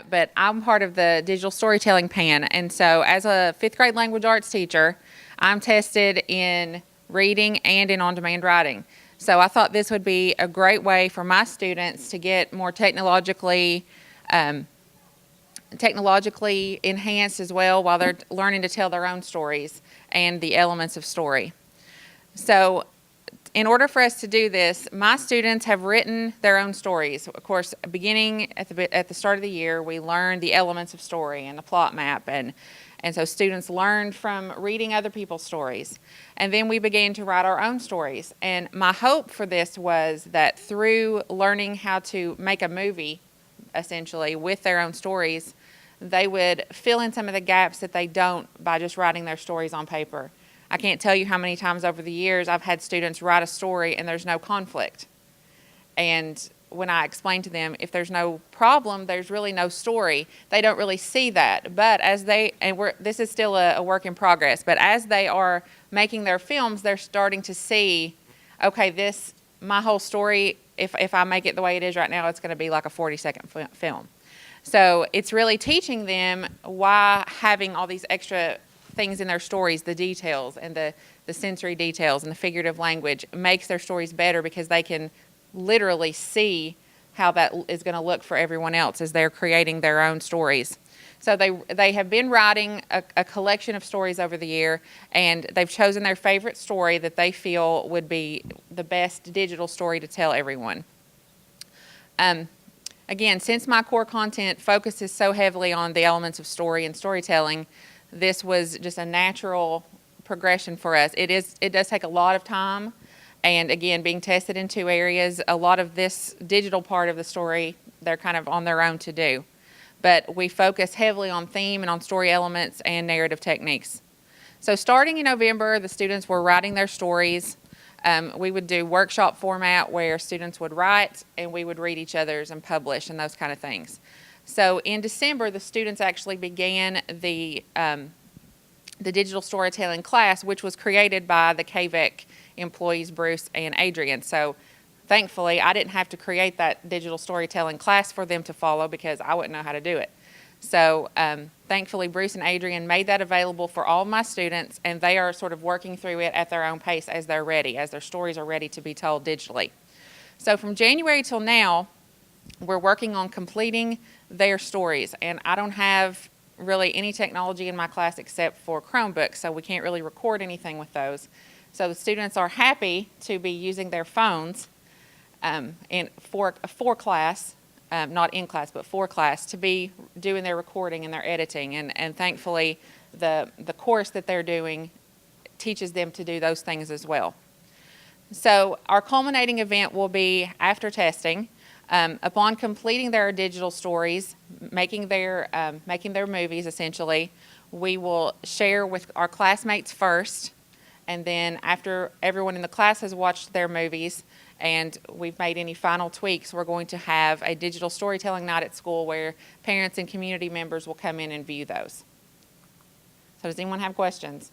but I'm part of the digital storytelling PAN. And so as a fifth grade language arts teacher, I'm tested in reading and in on-demand writing. So I thought this would be a great way for my students to get more technologically enhanced as well while they're learning to tell their own stories and the elements of story. So in order for us to do this, my students have written their own stories. Of course, beginning at the start of the year, we learned the elements of story and the plot map, and so students learned from reading other people's stories. And then we began to write our own stories. And my hope for this was that through learning how to make a movie, essentially, with their own stories, they would fill in some of the gaps that they don't by just writing their stories on paper. I can't tell you how many times over the years I've had students write a story and there's no conflict. And when I explain to them, if there's no problem, there's really no story. They don't really see that. But as this is still a work in progress, but as they are making their films, they're starting to see, okay, my whole story, if I make it the way it is right now, it's going to be like a 40-second film. So it's really teaching them why having all these extra things in their stories, the details and the sensory details and the figurative language, makes their stories better because they can literally see how that is going to look for everyone else as they're creating their own stories. So they have been writing a collection of stories over the year, and they've chosen their favorite story that they feel would be the best digital story to tell everyone. Again, since my core content focuses so heavily on the elements of story and storytelling, this was just a natural progression for us. It does take a lot of time, and again, being tested in two areas, a lot of this digital part of the story, they're kind of on their own to do. But we focus heavily on theme and on story elements and narrative techniques. So starting in November, the students were writing their stories. We would do workshop format where students would write and we would read each other's and publish and those kind of things. So in December, the students actually began the digital storytelling class, which was created by the KVEC employees, Bruce and Adrian. So thankfully, I didn't have to create that digital storytelling class for them to follow because I wouldn't know how to do it. So thankfully, Bruce and Adrian made that available for all my students, and they are sort of working through it at their own pace as they're ready, as their stories are ready to be told digitally. So from January till now, we're working on completing their stories, and I don't have really any technology in my class except for Chromebooks, so we can't really record anything with those. So the students are happy to be using their phones for class, not in class, but for class, to be doing their recording and their editing, and thankfully the course that they're doing teaches them to do those things as well. So our culminating event will be after testing. Upon completing their digital stories, making their movies essentially, we will share with our classmates first, and then after everyone in the class has watched their movies and we've made any final tweaks, we're going to have a digital storytelling night at school where parents and community members will come in and view those. So does anyone have questions?